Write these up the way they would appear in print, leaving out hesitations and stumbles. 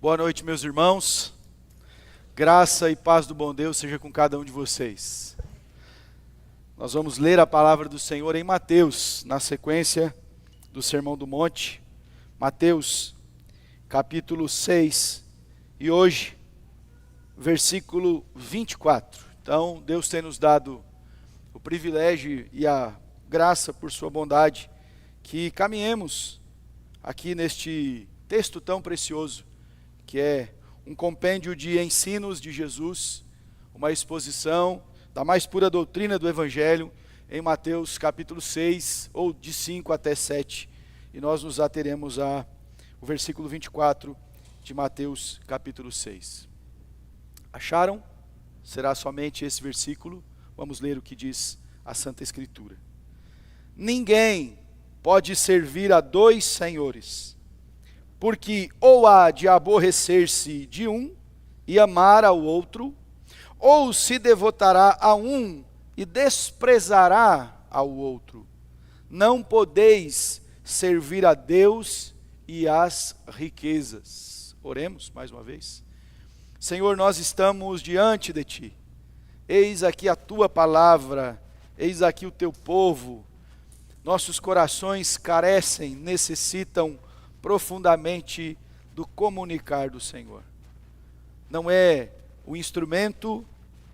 Boa noite, meus irmãos. Graça e paz do bom Deus seja com cada um de vocês. Nós vamos ler a palavra do Senhor em Mateus, na sequência do Sermão do Monte. Mateus, capítulo 6, e hoje, versículo 24. Então, Deus tem nos dado o privilégio e a graça por sua bondade, que caminhemos aqui neste texto tão precioso, que é um compêndio de ensinos de Jesus, uma exposição da mais pura doutrina do Evangelho, em Mateus capítulo 6, ou de 5 até 7, e nós nos ateremos ao versículo 24 de Mateus capítulo 6. Acharam? Será somente esse versículo? Vamos ler o que diz a Santa Escritura. Ninguém pode servir a dois senhores, porque ou há de aborrecer-se de um e amar ao outro, ou se devotará a um e desprezará ao outro. Não podeis servir a Deus e às riquezas. Oremos mais uma vez. Senhor, nós estamos diante de Ti. Eis aqui a Tua palavra, eis aqui o Teu povo. Nossos corações carecem, necessitam profundamente do comunicar do Senhor. Não é o instrumento,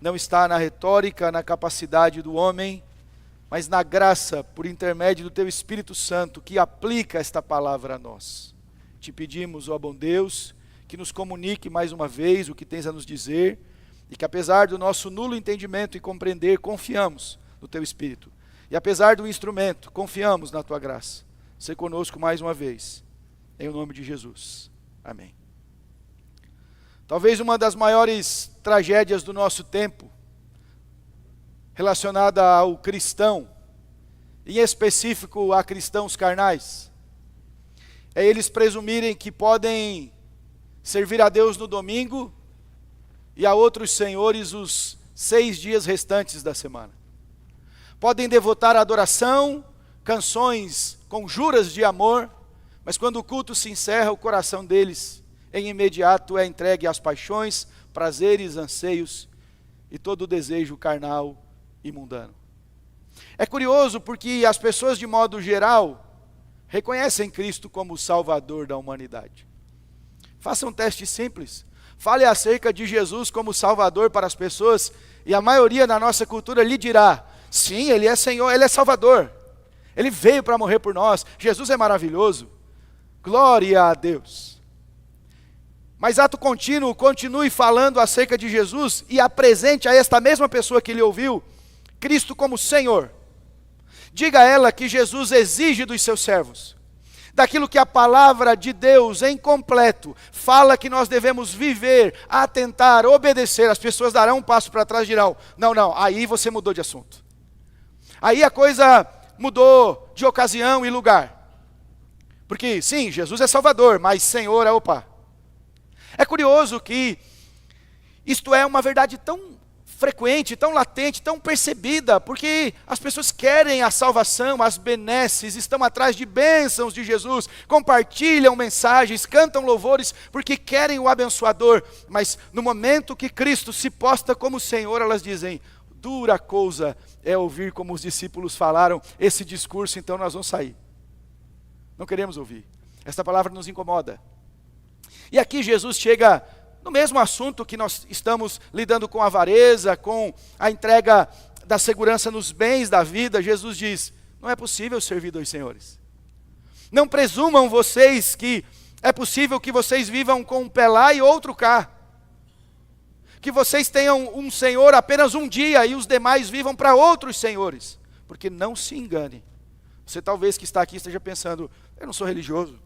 não está na retórica, na capacidade do homem, mas na graça, por intermédio do Teu Espírito Santo, que aplica esta palavra a nós. Te pedimos, ó bom Deus, que nos comunique mais uma vez o que tens a nos dizer, e que apesar do nosso nulo entendimento e compreender, confiamos no Teu Espírito. E apesar do instrumento, confiamos na Tua graça. Sê conosco mais uma vez. Em nome de Jesus. Amém. Talvez uma das maiores tragédias do nosso tempo, relacionada ao cristão, em específico a cristãos carnais, é eles presumirem que podem servir a Deus no domingo e a outros senhores os 6 dias restantes da semana. Podem devotar a adoração, canções com juras de amor, mas quando o culto se encerra, o coração deles, em imediato, é entregue às paixões, prazeres, anseios e todo o desejo carnal e mundano. É curioso porque as pessoas, de modo geral, reconhecem Cristo como o Salvador da humanidade. Faça um teste simples. Fale acerca de Jesus como Salvador para as pessoas e a maioria da nossa cultura lhe dirá: sim, Ele é Senhor, Ele é Salvador. Ele veio para morrer por nós. Jesus é maravilhoso. Glória a Deus. Mas ato contínuo, continue falando acerca de Jesus e apresente a esta mesma pessoa que lhe ouviu, Cristo como Senhor. Diga a ela que Jesus exige dos seus servos, daquilo que a palavra de Deus em completo fala que nós devemos viver, atentar, obedecer. As pessoas darão um passo para trás e dirão: não, aí você mudou de assunto. Aí a coisa mudou de ocasião e lugar. Porque sim, Jesus é Salvador, mas Senhor é opa. É curioso que isto é uma verdade tão frequente, tão latente, tão percebida, porque as pessoas querem a salvação, as benesses, estão atrás de bênçãos de Jesus, compartilham mensagens, cantam louvores, porque querem o abençoador, mas no momento que Cristo se posta como Senhor, elas dizem: dura coisa é ouvir como os discípulos falaram esse discurso, então nós vamos sair. Não queremos ouvir. Esta palavra nos incomoda. E aqui Jesus chega no mesmo assunto que nós estamos lidando com a avareza, com a entrega da segurança nos bens da vida. Jesus diz: não é possível servir dois senhores. Não presumam vocês que é possível que vocês vivam com um pé lá e outro cá. Que vocês tenham um senhor apenas um dia e os demais vivam para outros senhores. Porque não se engane. Você talvez que está aqui esteja pensando: eu não sou religioso.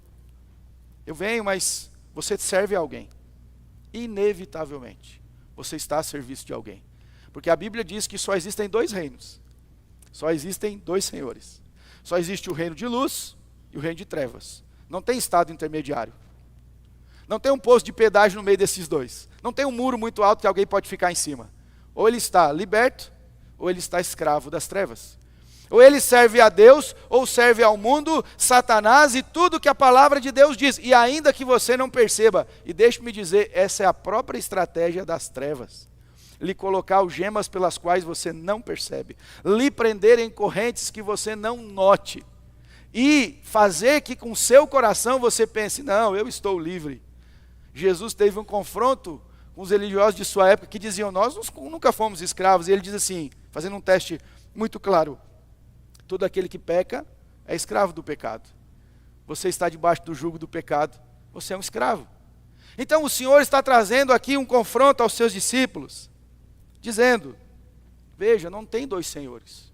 Eu venho, mas você serve a alguém. Inevitavelmente, você está a serviço de alguém. Porque a Bíblia diz que só existem 2 reinos. Só existem 2 senhores. Só existe o reino de luz e o reino de trevas. Não tem estado intermediário. Não tem um posto de pedágio no meio desses dois. Não tem um muro muito alto que alguém pode ficar em cima. Ou ele está liberto, ou ele está escravo das trevas. Ou ele serve a Deus, ou serve ao mundo, Satanás e tudo que a palavra de Deus diz. E ainda que você não perceba, e deixe-me dizer, essa é a própria estratégia das trevas. Lhe colocar algemas pelas quais você não percebe. Lhe prender em correntes que você não note. E fazer que com seu coração você pense, não, eu estou livre. Jesus teve um confronto com os religiosos de sua época que diziam, nós nunca fomos escravos. E ele diz assim, fazendo um teste muito claro, todo aquele que peca é escravo do pecado. Você está debaixo do jugo do pecado, você é um escravo. Então o Senhor está trazendo aqui um confronto aos seus discípulos, dizendo, veja, não tem dois senhores.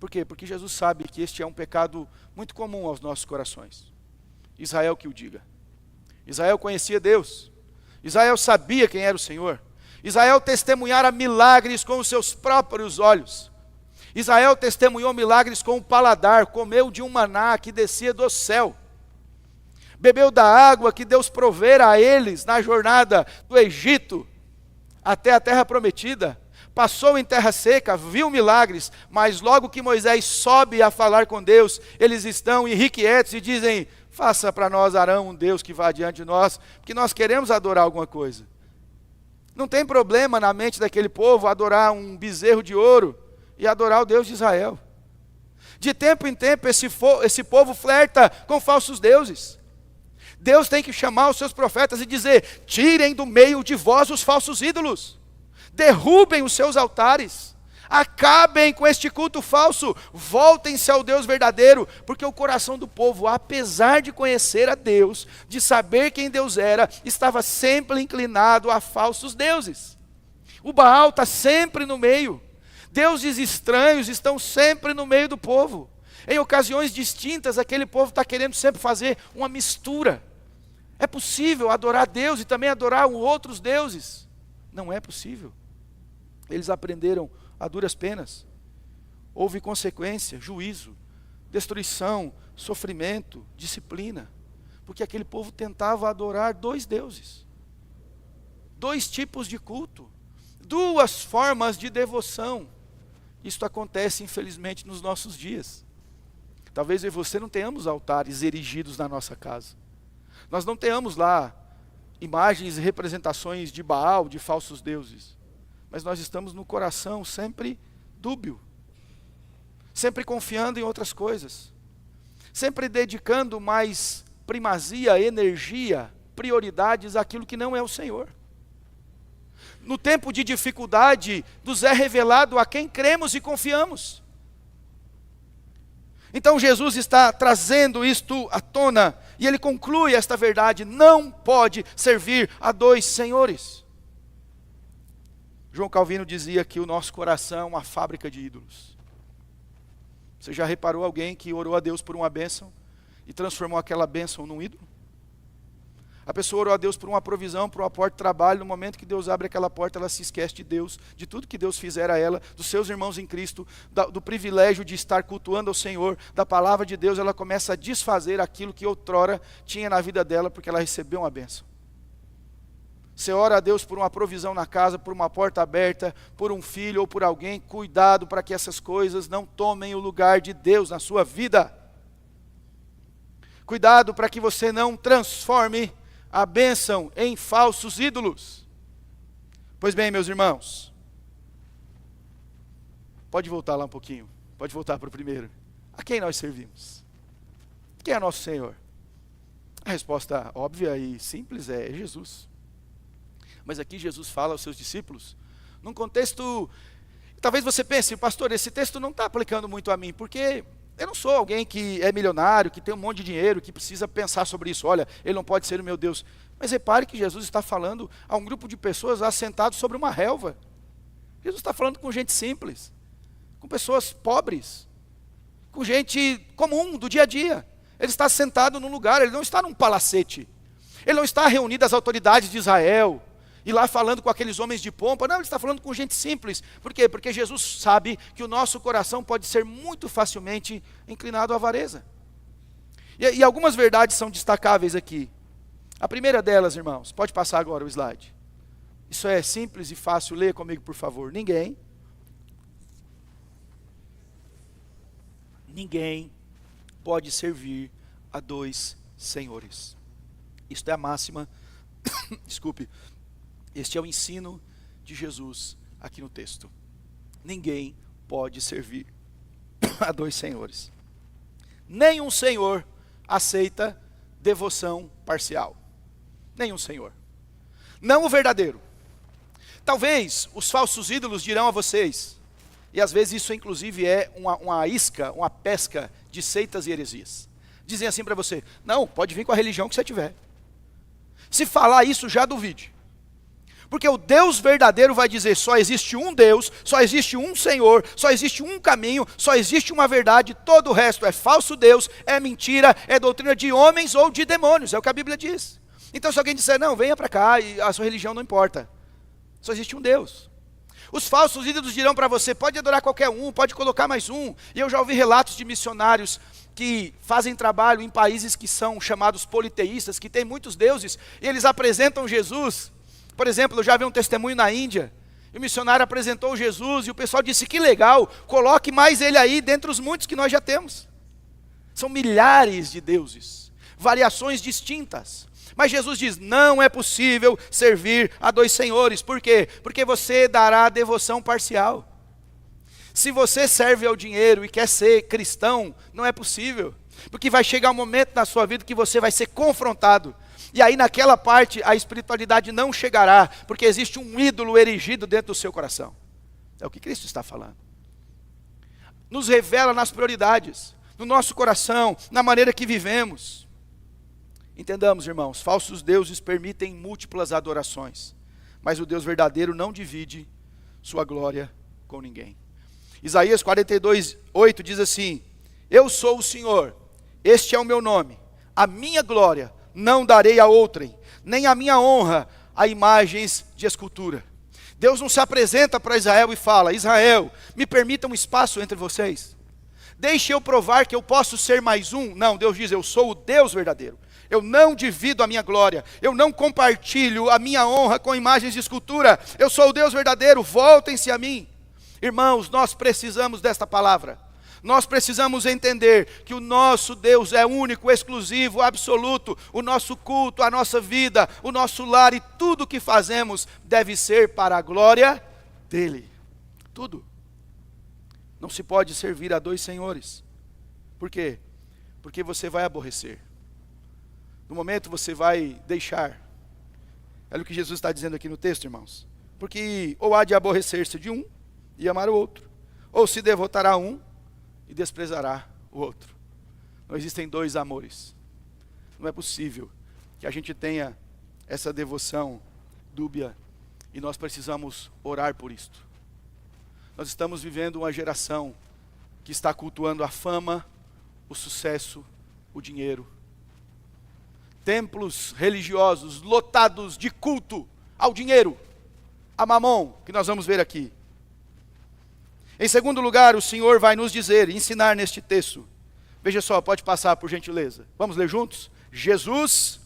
Por quê? Porque Jesus sabe que este é um pecado muito comum aos nossos corações. Israel que o diga. Israel conhecia Deus. Israel sabia quem era o Senhor. Israel testemunhara milagres com os seus próprios olhos. Israel testemunhou milagres com o paladar, comeu de um maná que descia do céu. Bebeu da água que Deus provera a eles na jornada do Egito até a terra prometida. Passou em terra seca, viu milagres, mas logo que Moisés sobe a falar com Deus, eles estão irrequietos e dizem, faça para nós, Arão, um Deus que vá diante de nós, porque nós queremos adorar alguma coisa. Não tem problema na mente daquele povo adorar um bezerro de ouro e adorar o Deus de Israel. De tempo em tempo esse povo flerta com falsos deuses. Deus tem que chamar os seus profetas e dizer, tirem do meio de vós os falsos ídolos. Derrubem os seus altares, acabem com este culto falso, voltem-se ao Deus verdadeiro, porque o coração do povo, apesar de conhecer a Deus, de saber quem Deus era, estava sempre inclinado a falsos deuses. O Baal está sempre no meio, deuses estranhos estão sempre no meio do povo. Em ocasiões distintas, aquele povo está querendo sempre fazer uma mistura. É possível adorar Deus e também adorar outros deuses? Não é possível. Eles aprenderam a duras penas. Houve consequência, juízo, destruição, sofrimento, disciplina. Porque aquele povo tentava adorar dois deuses. Dois tipos de culto. Duas formas de devoção. Isto acontece, infelizmente, nos nossos dias. Talvez eu e você não tenhamos altares erigidos na nossa casa. Nós não tenhamos lá imagens e representações de Baal, de falsos deuses. Mas nós estamos no coração sempre dúbio, sempre confiando em outras coisas, sempre dedicando mais primazia, energia, prioridades àquilo que não é o Senhor. No tempo de dificuldade, nos é revelado a quem cremos e confiamos. Então Jesus está trazendo isto à tona, e ele conclui esta verdade, não pode servir a dois senhores. João Calvino dizia que o nosso coração é uma fábrica de ídolos. Você já reparou alguém que orou a Deus por uma bênção e transformou aquela bênção num ídolo? A pessoa orou a Deus por uma provisão, por uma porta de trabalho, no momento que Deus abre aquela porta, ela se esquece de Deus, de tudo que Deus fizer a ela, dos seus irmãos em Cristo, do privilégio de estar cultuando ao Senhor, da palavra de Deus, ela começa a desfazer aquilo que outrora tinha na vida dela, porque ela recebeu uma bênção. Você ora a Deus por uma provisão na casa, por uma porta aberta, por um filho ou por alguém, cuidado para que essas coisas não tomem o lugar de Deus na sua vida. Cuidado para que você não transforme a bênção em falsos ídolos. Pois bem, meus irmãos, pode voltar lá um pouquinho, pode voltar para o primeiro. A quem nós servimos? Quem é nosso Senhor? A resposta óbvia e simples é Jesus. Mas aqui Jesus fala aos seus discípulos, num contexto, talvez você pense, pastor, esse texto não está aplicando muito a mim, porque eu não sou alguém que é milionário, que tem um monte de dinheiro, que precisa pensar sobre isso. Olha, ele não pode ser o meu Deus. Mas repare que Jesus está falando a um grupo de pessoas assentados sobre uma relva. Jesus está falando com gente simples, com pessoas pobres, com gente comum, do dia a dia. Ele está sentado num lugar, ele não está num palacete. Ele não está reunido às autoridades de Israel, e lá falando com aqueles homens de pompa. Não, ele está falando com gente simples. Por quê? Porque Jesus sabe que o nosso coração pode ser muito facilmente inclinado à avareza. E algumas verdades são destacáveis aqui. A primeira delas, irmãos, pode passar agora o slide. Isso é simples e fácil, leia comigo, por favor. Ninguém Ninguém pode servir a dois senhores. Isto é a máxima, desculpe, este é o ensino de Jesus aqui no texto. Ninguém pode servir a dois senhores. Nenhum senhor aceita devoção parcial. Nenhum senhor. Não o verdadeiro. Talvez os falsos ídolos dirão a vocês, e às vezes isso inclusive é uma isca, uma pesca de seitas e heresias. Dizem assim para você: não, pode vir com a religião que você tiver. Se falar isso, já duvide. Porque o Deus verdadeiro vai dizer: só existe um Deus, só existe um Senhor, só existe um caminho, só existe uma verdade, todo o resto é falso Deus, é mentira, é doutrina de homens ou de demônios, é o que a Bíblia diz. Então se alguém disser: não, venha para cá e a sua religião não importa, só existe um Deus. Os falsos ídolos dirão para você: pode adorar qualquer um, pode colocar mais um. E eu já ouvi relatos de missionários que fazem trabalho em países que são chamados politeístas, que tem muitos deuses, e eles apresentam Jesus. Por exemplo, eu já vi um testemunho na Índia, e o missionário apresentou Jesus, e o pessoal disse: que legal, coloque mais ele aí, dentre os muitos que nós já temos. São milhares de deuses, variações distintas. Mas Jesus diz: não é possível servir a dois senhores. Por quê? Porque você dará devoção parcial. Se você serve ao dinheiro e quer ser cristão, não é possível. Porque vai chegar um momento na sua vida que você vai ser confrontado. E aí naquela parte a espiritualidade não chegará, porque existe um ídolo erigido dentro do seu coração. É o que Cristo está falando. Nos revela nas prioridades, no nosso coração, na maneira que vivemos. Entendamos, irmãos, falsos deuses permitem múltiplas adorações, mas o Deus verdadeiro não divide sua glória com ninguém. Isaías 42:8 diz assim: eu sou o Senhor, este é o meu nome, a minha glória não darei a outrem, nem a minha honra a imagens de escultura. Deus não se apresenta para Israel e fala: Israel, me permita um espaço entre vocês, deixe eu provar que eu posso ser mais um. Não, Deus diz: eu sou o Deus verdadeiro. Eu não divido a minha glória, eu não compartilho a minha honra com imagens de escultura. Eu sou o Deus verdadeiro, voltem-se a mim. Irmãos, nós precisamos desta palavra. Nós precisamos entender que o nosso Deus é único, exclusivo, absoluto. O nosso culto, a nossa vida, o nosso lar e tudo que fazemos deve ser para a glória dele. Tudo. Não se pode servir a dois senhores. Por quê? Porque você vai aborrecer. No momento você vai deixar. Olha o que Jesus está dizendo aqui no texto, irmãos. Porque ou há de aborrecer-se de um e amar o outro, ou se devotará a um e desprezará o outro. Não existem dois amores. Não é possível que a gente tenha essa devoção dúbia, e nós precisamos orar por isto. Nós estamos vivendo uma geração que está cultuando a fama, o sucesso, o dinheiro. Templos religiosos lotados de culto ao dinheiro, a mamon, que nós vamos ver aqui. Em segundo lugar, o Senhor vai nos dizer, ensinar neste texto. Veja só, pode passar por gentileza. Vamos ler juntos? Jesus.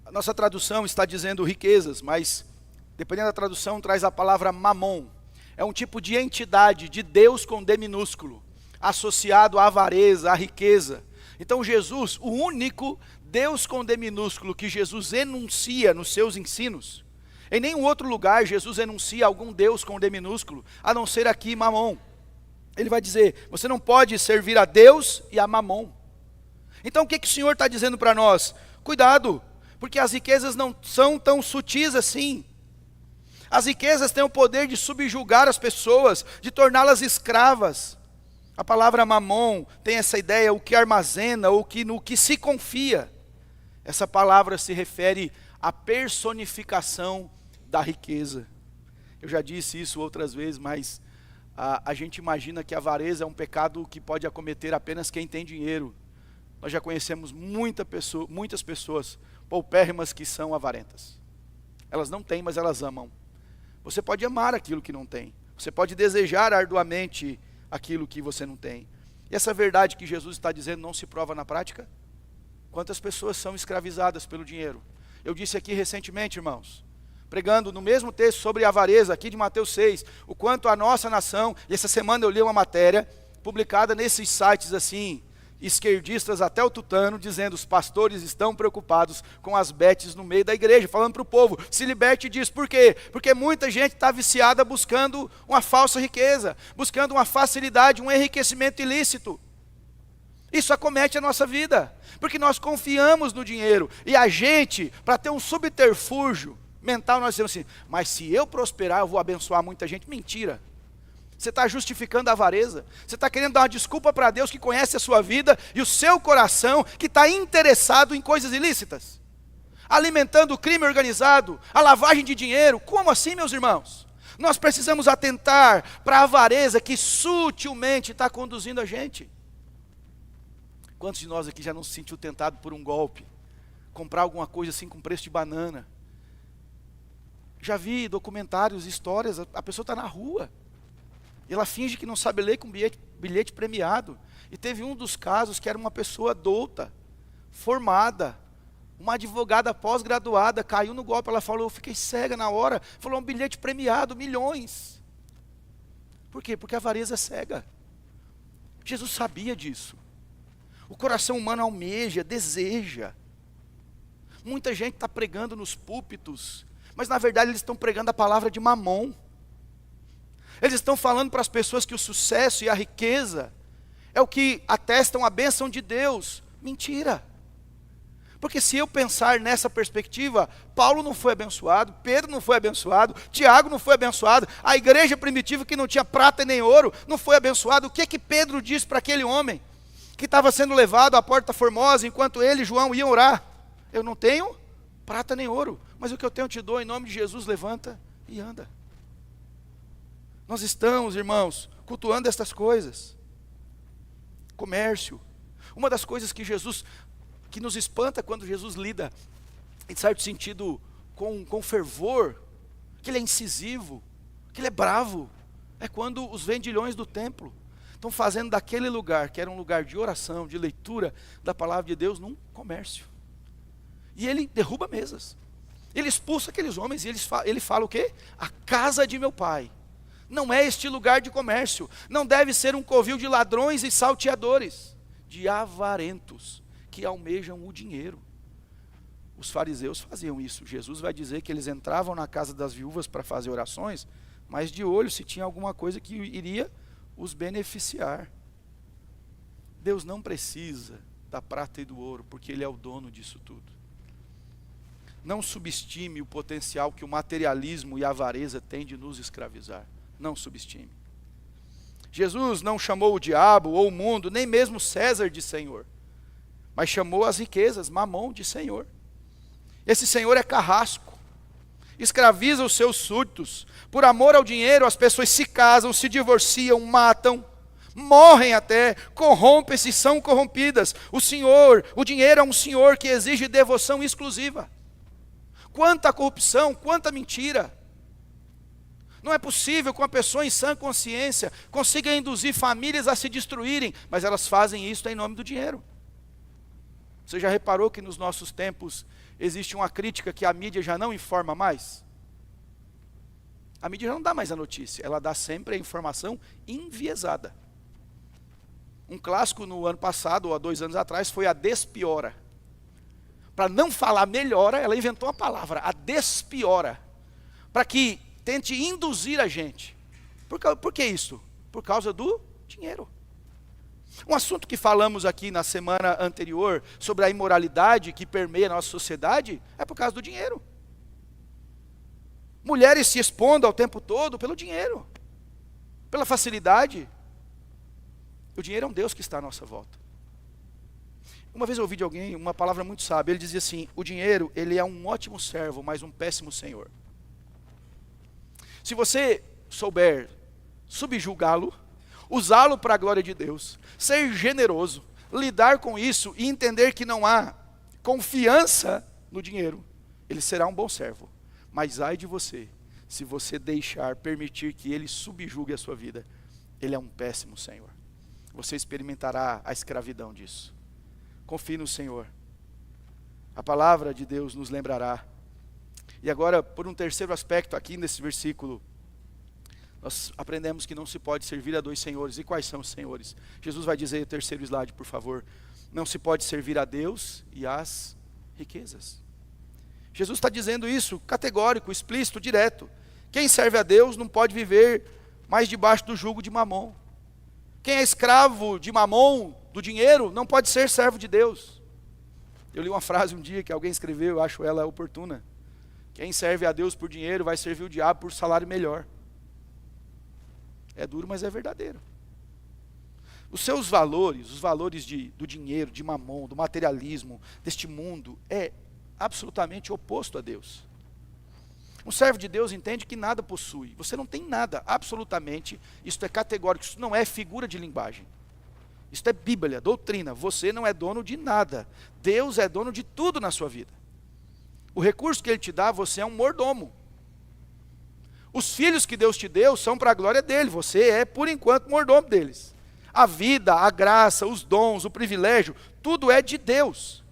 A nossa tradução está dizendo riquezas, mas dependendo da tradução traz a palavra mamon. É um tipo de entidade, de Deus com D minúsculo, associado à avareza, à riqueza. Então Jesus, o único Deus com D minúsculo que Jesus enuncia nos seus ensinos, em nenhum outro lugar Jesus enuncia algum Deus com D minúsculo, a não ser aqui Mamon. Ele vai dizer: você não pode servir a Deus e a Mamon. Então o que o Senhor está dizendo para nós? Cuidado, porque as riquezas não são tão sutis assim. As riquezas têm o poder de subjugar as pessoas, de torná-las escravas. A palavra mamon tem essa ideia, o que armazena, ou no que se confia. Essa palavra se refere à personificação da riqueza. Eu já disse isso outras vezes, mas a gente imagina que a avareza é um pecado que pode acometer apenas quem tem dinheiro. Nós já conhecemos muitas pessoas paupérrimas que são avarentas. Elas não têm, mas elas amam. Você pode amar aquilo que não tem. Você pode desejar arduamente aquilo que você não tem. E essa verdade que Jesus está dizendo não se prova na prática? Quantas pessoas são escravizadas pelo dinheiro? Eu disse aqui recentemente, irmãos, pregando no mesmo texto sobre a avareza, aqui de Mateus 6, o quanto a nossa nação, e essa semana eu li uma matéria, publicada nesses sites assim, esquerdistas até o tutano, dizendo os pastores estão preocupados com as betes no meio da igreja, falando para o povo, se liberte disso. Por quê? Porque muita gente está viciada buscando uma falsa riqueza, buscando uma facilidade, um enriquecimento ilícito. Isso acomete a nossa vida, porque nós confiamos no dinheiro, e a gente, para ter um subterfúgio mental, nós dizemos assim, mas se eu prosperar eu vou abençoar muita gente. Mentira. Você está justificando a avareza, você está querendo dar uma desculpa para Deus que conhece a sua vida e o seu coração que está interessado em coisas ilícitas, alimentando o crime organizado, a lavagem de dinheiro. Como assim, meus irmãos? Nós precisamos atentar para a avareza que sutilmente está conduzindo a gente. Quantos de nós aqui já não se sentiu tentado por um golpe? Comprar alguma coisa assim com preço de banana? Já vi documentários, histórias, a pessoa está na rua, e ela finge que não sabe ler com bilhete premiado. E teve um dos casos que era uma pessoa adulta, formada, uma advogada pós-graduada, caiu no golpe. Ela falou, eu fiquei cega na hora. Falou, um bilhete premiado, milhões. Por quê? Porque a avareza é cega. Jesus sabia disso. O coração humano almeja, deseja. Muita gente está pregando nos púlpitos, mas na verdade eles estão pregando a palavra de Mamon. Eles estão falando para as pessoas que o sucesso e a riqueza é o que atestam a bênção de Deus. Mentira. Porque se eu pensar nessa perspectiva, Paulo não foi abençoado, Pedro não foi abençoado, Tiago não foi abençoado, a igreja primitiva que não tinha prata nem ouro não foi abençoada. O que que Pedro disse para aquele homem que estava sendo levado à porta formosa enquanto ele e João iam orar? Eu não tenho prata nem ouro, mas o que eu tenho eu te dou, em nome de Jesus, levanta e anda. Nós estamos, irmãos, cultuando estas coisas. Comércio. Uma das coisas que nos espanta quando Jesus lida, em certo sentido, com fervor, que ele é incisivo, que ele é bravo, é quando os vendilhões do templo estão fazendo daquele lugar, que era um lugar de oração, de leitura da palavra de Deus, num comércio. E ele derruba mesas. Ele expulsa aqueles homens e ele fala o quê? A casa de meu pai não é este lugar de comércio, não deve ser um covil de ladrões e salteadores, de avarentos, que almejam o dinheiro. Os fariseus faziam isso. Jesus vai dizer que eles entravam na casa das viúvas para fazer orações, mas de olho se tinha alguma coisa que iria os beneficiar. Deus não precisa da prata e do ouro, porque Ele é o dono disso tudo. Não subestime o potencial que o materialismo e a avareza têm de nos escravizar. Não subestime. Jesus não chamou o diabo ou o mundo, nem mesmo César de Senhor, mas chamou as riquezas, Mamon, de Senhor. Esse Senhor é carrasco, escraviza os seus súditos. Por amor ao dinheiro, as pessoas se casam, se divorciam, matam, morrem até, corrompem-se e são corrompidas. O dinheiro é um senhor que exige devoção exclusiva. Quanta corrupção, quanta mentira. Não é possível que uma pessoa em sã consciência consiga induzir famílias a se destruírem, mas elas fazem isso em nome do dinheiro. Você já reparou que nos nossos tempos existe uma crítica que a mídia já não informa mais? A mídia já não dá mais a notícia, ela dá sempre a informação enviesada. Um clássico no ano passado, ou há 2 anos atrás, foi a despiora. Para não falar melhora, ela inventou a palavra, a despiora, para que tente induzir a gente. Por que isso? Por causa do dinheiro. Um assunto que falamos aqui na semana anterior, sobre a imoralidade que permeia a nossa sociedade, é por causa do dinheiro. Mulheres se expondo ao tempo todo pelo dinheiro, pela facilidade. O dinheiro é um Deus que está à nossa volta. Uma vez eu ouvi de alguém uma palavra muito sábia, ele dizia assim, o dinheiro, ele é um ótimo servo, mas um péssimo senhor. Se você souber subjugá-lo, usá-lo para a glória de Deus, ser generoso, lidar com isso e entender que não há confiança no dinheiro, ele será um bom servo. Mas ai de você, se você permitir que ele subjugue a sua vida, ele é um péssimo senhor. Você experimentará a escravidão disso. Confie no Senhor. A palavra de Deus nos lembrará. E agora, por um terceiro aspecto aqui nesse versículo, nós aprendemos que não se pode servir a dois senhores. E quais são os senhores? Jesus vai dizer, o terceiro slide, por favor. Não se pode servir a Deus e às riquezas. Jesus está dizendo isso, categórico, explícito, direto. Quem serve a Deus não pode viver mais debaixo do jugo de Mamon. Quem é escravo de Mamon, do dinheiro, não pode ser servo de Deus. Eu li uma frase um dia que alguém escreveu, eu acho ela oportuna. Quem serve a Deus por dinheiro vai servir o diabo por salário melhor. É duro, mas é verdadeiro. Os seus valores, os valores do dinheiro, de Mamon, do materialismo, deste mundo, é absolutamente oposto a Deus. Um servo de Deus entende que nada possui. Você não tem nada, absolutamente. Isto é categórico, isso não é figura de linguagem. Isto é Bíblia, doutrina. Você não é dono de nada. Deus é dono de tudo na sua vida. O recurso que Ele te dá, você é um mordomo. Os filhos que Deus te deu são para a glória dEle. Você é, por enquanto, mordomo deles. A vida, a graça, os dons, o privilégio, tudo é de Deus.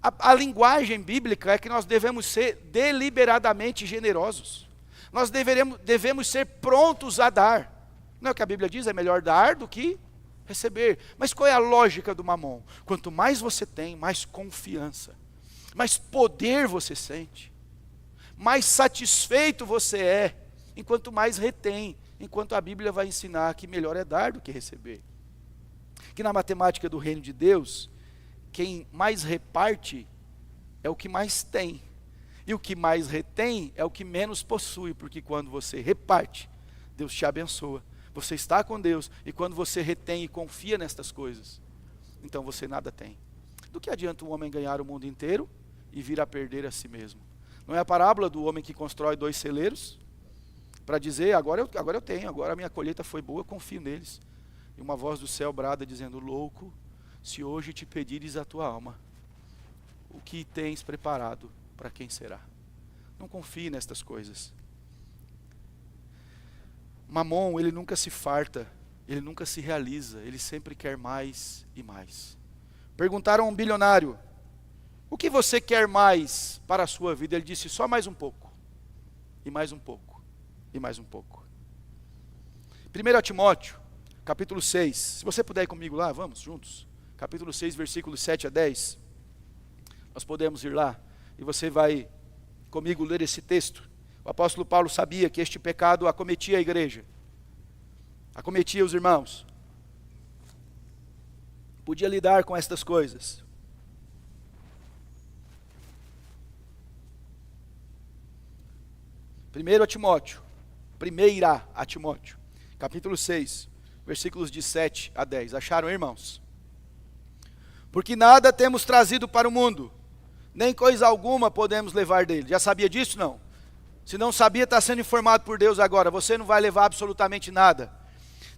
A linguagem bíblica é que nós devemos ser deliberadamente generosos. Nós devemos ser prontos a dar. Não é o que a Bíblia diz? É melhor dar do que receber. Mas qual é a lógica do Mamon? Quanto mais você tem, mais confiança, mais poder você sente, mais satisfeito você é, enquanto mais retém, enquanto a Bíblia vai ensinar que melhor é dar do que receber. Que na matemática do reino de Deus, quem mais reparte é o que mais tem. E o que mais retém é o que menos possui, porque quando você reparte, Deus te abençoa. Você está com Deus, e quando você retém e confia nestas coisas, então você nada tem. Do que adianta um homem ganhar o mundo inteiro e vir a perder a si mesmo? Não é a parábola do homem que constrói 2 celeiros? Para dizer, agora eu tenho, agora a minha colheita foi boa, eu confio neles. E uma voz do céu brada dizendo, louco, se hoje te pedires a tua alma, o que tens preparado, para quem será? Não confie nestas coisas. Mamon, ele nunca se farta, ele nunca se realiza, ele sempre quer mais e mais. Perguntaram a um bilionário, o que você quer mais para a sua vida? Ele disse, só mais um pouco, e mais um pouco, e mais um pouco. 1 Timóteo, capítulo 6, se você puder ir comigo lá, vamos juntos. Capítulo 6, versículos 7 a 10. Nós podemos ir lá, e você vai comigo ler esse texto. O apóstolo Paulo sabia que este pecado acometia a igreja, acometia os irmãos. Podia lidar com estas coisas. Primeira a Timóteo, capítulo 6, versículos de 7 a 10. Acharam, irmãos? Porque nada temos trazido para o mundo, nem coisa alguma podemos levar dele. Já sabia disso? Não. Se não sabia, está sendo informado por Deus agora. Você não vai levar absolutamente nada.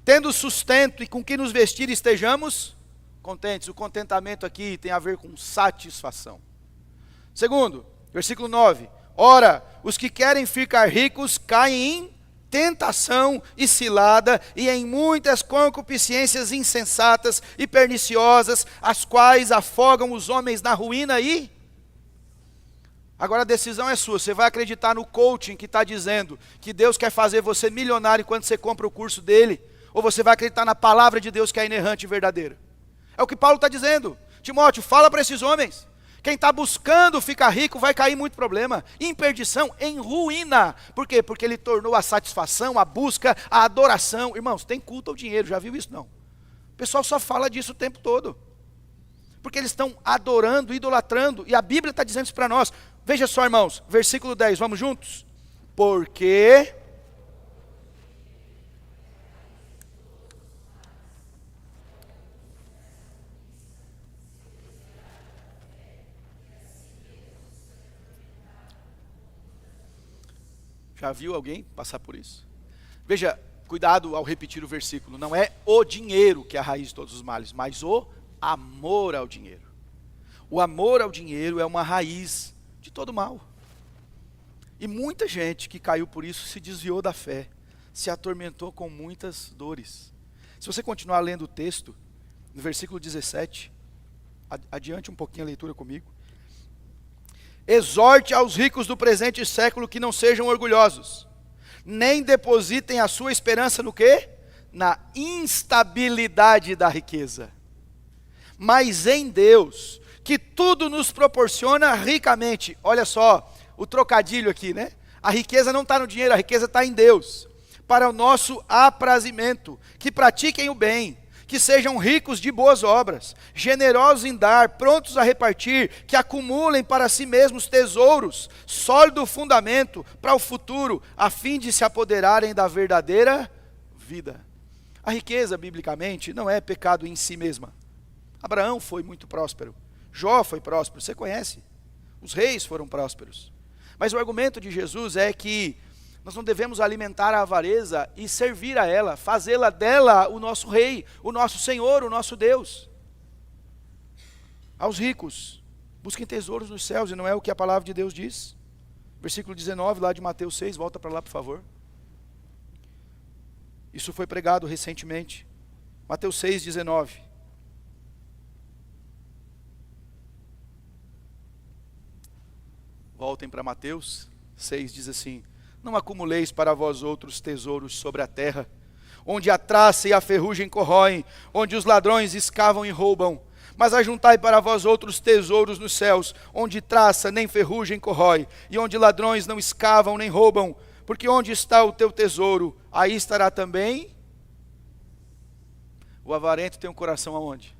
Tendo sustento e com que nos vestir, estejamos contentes. O contentamento aqui tem a ver com satisfação. Segundo, versículo 9. Ora, os que querem ficar ricos caem em tentação e cilada, e em muitas concupiscências insensatas e perniciosas, as quais afogam os homens na ruína e... Agora a decisão é sua, você vai acreditar no coaching que está dizendo que Deus quer fazer você milionário quando você compra o curso dele, ou você vai acreditar na palavra de Deus que é inerrante e verdadeira? É o que Paulo está dizendo. Timóteo, fala para esses homens. Quem está buscando ficar rico vai cair em muito problema, em perdição, em ruína. Por quê? Porque ele tornou a satisfação, a busca, a adoração. Irmãos, tem culto ao dinheiro, já viu isso? Não. O pessoal só fala disso o tempo todo. Porque eles estão adorando, idolatrando, e a Bíblia está dizendo isso para nós. Veja só, irmãos, versículo 10, vamos juntos? Porque... Já viu alguém passar por isso? Veja, cuidado ao repetir o versículo. Não é o dinheiro que é a raiz de todos os males, mas o amor ao dinheiro. O amor ao dinheiro é uma raiz de todo mal. E muita gente que caiu por isso se desviou da fé, se atormentou com muitas dores. Se você continuar lendo o texto, no versículo 17, adiante um pouquinho a leitura comigo. Exorte aos ricos do presente século que não sejam orgulhosos, nem depositem a sua esperança no quê? Na instabilidade da riqueza, mas em Deus, que tudo nos proporciona ricamente. Olha só, o trocadilho aqui, né? A riqueza não está no dinheiro, a riqueza está em Deus. Para o nosso aprazimento, que pratiquem o bem, que sejam ricos de boas obras, generosos em dar, prontos a repartir, que acumulem para si mesmos tesouros, sólido fundamento para o futuro, a fim de se apoderarem da verdadeira vida. A riqueza, biblicamente, não é pecado em si mesma. Abraão foi muito próspero, Jó foi próspero, você conhece? Os reis foram prósperos. Mas o argumento de Jesus é que nós não devemos alimentar a avareza e servir a ela, fazê-la dela o nosso rei, o nosso Senhor, o nosso Deus. Aos ricos, busquem tesouros nos céus, e não é o que a palavra de Deus diz. Versículo 19 lá de Mateus 6, volta para lá por favor. Isso foi pregado recentemente. Mateus 6, 19. Voltem para Mateus 6, diz assim: não acumuleis para vós outros tesouros sobre a terra, onde a traça e a ferrugem corroem, onde os ladrões escavam e roubam, mas ajuntai para vós outros tesouros nos céus, onde traça nem ferrugem corrói, e onde ladrões não escavam nem roubam, porque onde está o teu tesouro, aí estará também. O avarento tem um coração aonde?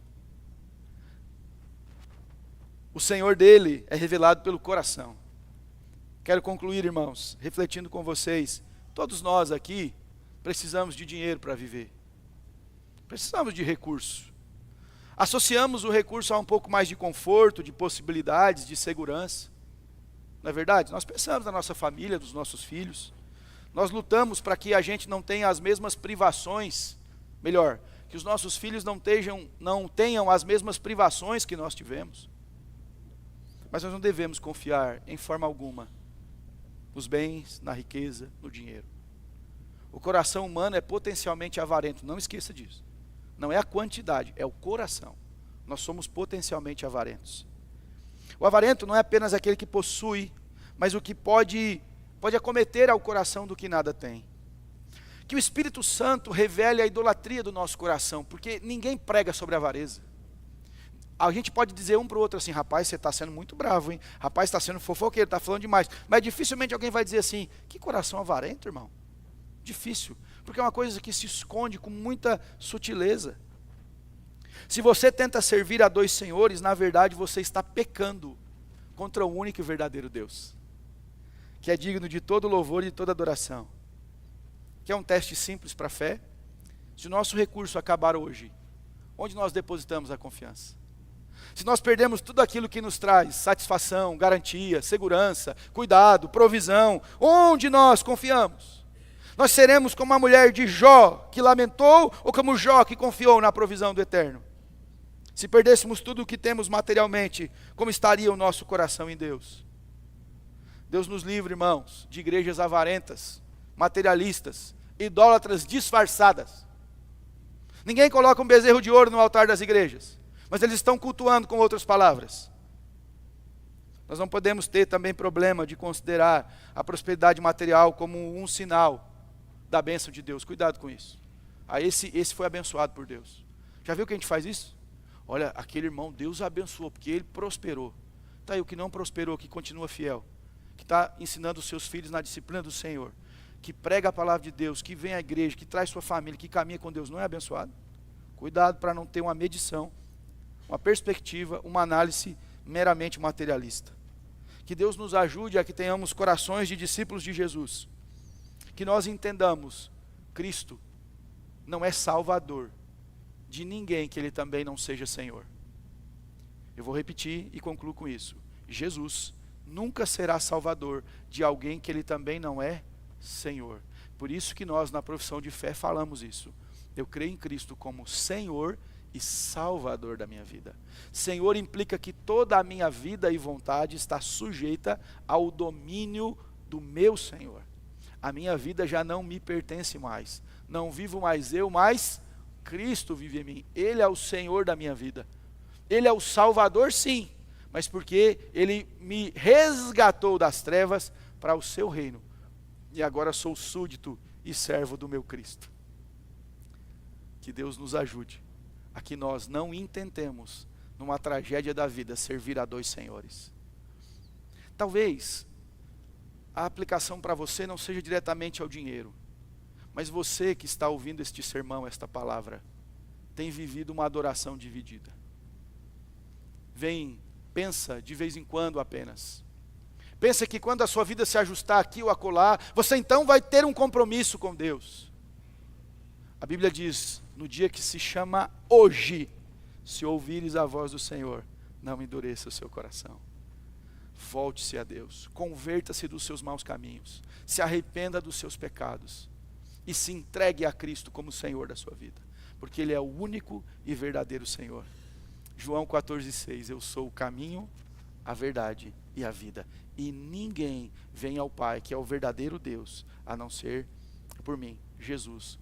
O Senhor dele é revelado pelo coração. Quero concluir, irmãos, refletindo com vocês. Todos nós aqui precisamos de dinheiro para viver. Precisamos de recurso. Associamos o recurso a um pouco mais de conforto, de possibilidades, de segurança. Não é verdade? Nós pensamos na nossa família, dos nossos filhos. Nós lutamos para que a gente não tenha as mesmas privações. Melhor, que os nossos filhos não tenham as mesmas privações que nós tivemos. Mas nós não devemos confiar em forma alguma nos bens, na riqueza, no dinheiro. O coração humano é potencialmente avarento, não esqueça disso. Não é a quantidade, é o coração. Nós somos potencialmente avarentos. O avarento não é apenas aquele que possui, mas o que pode acometer ao coração do que nada tem. Que o Espírito Santo revele a idolatria do nosso coração, porque ninguém prega sobre avareza. A gente pode dizer um para o outro assim: rapaz, você está sendo muito bravo, hein? Rapaz, está sendo fofoqueiro, está falando demais. Mas dificilmente alguém vai dizer assim: que coração avarento, irmão. Difícil, porque é uma coisa que se esconde com muita sutileza. Se você tenta servir a dois senhores, na verdade você está pecando contra o único e verdadeiro Deus, que é digno de todo louvor e de toda adoração. Que é um teste simples para a fé. Se o nosso recurso acabar hoje, onde nós depositamos a confiança? Se nós perdemos tudo aquilo que nos traz satisfação, garantia, segurança, cuidado, provisão, onde nós confiamos? Nós seremos como a mulher de Jó, que lamentou, ou como Jó, que confiou na provisão do Eterno? Se perdêssemos tudo o que temos materialmente, como estaria o nosso coração em Deus? Deus nos livre, irmãos, de igrejas avarentas, materialistas, idólatras disfarçadas. Ninguém coloca um bezerro de ouro no altar das igrejas, mas eles estão cultuando com outras palavras. Nós não podemos ter também problema de considerar a prosperidade material como um sinal da bênção de Deus. Cuidado com isso. Esse foi abençoado por Deus. Já viu que a gente faz isso? Olha, aquele irmão, Deus abençoou, porque ele prosperou. Está aí o que não prosperou, que continua fiel, que está ensinando os seus filhos na disciplina do Senhor, que prega a palavra de Deus, que vem à igreja, que traz sua família, que caminha com Deus, não é abençoado? Cuidado para não ter uma medição, uma perspectiva, uma análise meramente materialista. Que Deus nos ajude a que tenhamos corações de discípulos de Jesus. Que nós entendamos, Cristo não é Salvador de ninguém que Ele também não seja Senhor. Eu vou repetir e concluo com isso. Jesus nunca será Salvador de alguém que Ele também não é Senhor. Por isso que nós na profissão de fé falamos isso. Eu creio em Cristo como Senhor e Salvador da minha vida. Senhor implica que toda a minha vida e vontade está sujeita ao domínio do meu Senhor. A minha vida já não me pertence mais. Não vivo mais eu, mas Cristo vive em mim. Ele é o Senhor da minha vida. Ele é o Salvador, sim, mas porque Ele me resgatou das trevas para o seu reino. E agora sou súdito e servo do meu Cristo. Que Deus nos ajude a que nós não intentemos, numa tragédia da vida, servir a dois senhores. Talvez a aplicação para você não seja diretamente ao dinheiro, mas você que está ouvindo este sermão, esta palavra, tem vivido uma adoração dividida. Pensa de vez em quando apenas. Pensa que quando a sua vida se ajustar aqui ou acolá, você então vai ter um compromisso com Deus. A Bíblia diz, no dia que se chama hoje, se ouvires a voz do Senhor, não endureça o seu coração. Volte-se a Deus, converta-se dos seus maus caminhos, se arrependa dos seus pecados e se entregue a Cristo como Senhor da sua vida, porque Ele é o único e verdadeiro Senhor. João 14,6, eu sou o caminho, a verdade e a vida, e ninguém vem ao Pai, que é o verdadeiro Deus, a não ser por mim, Jesus.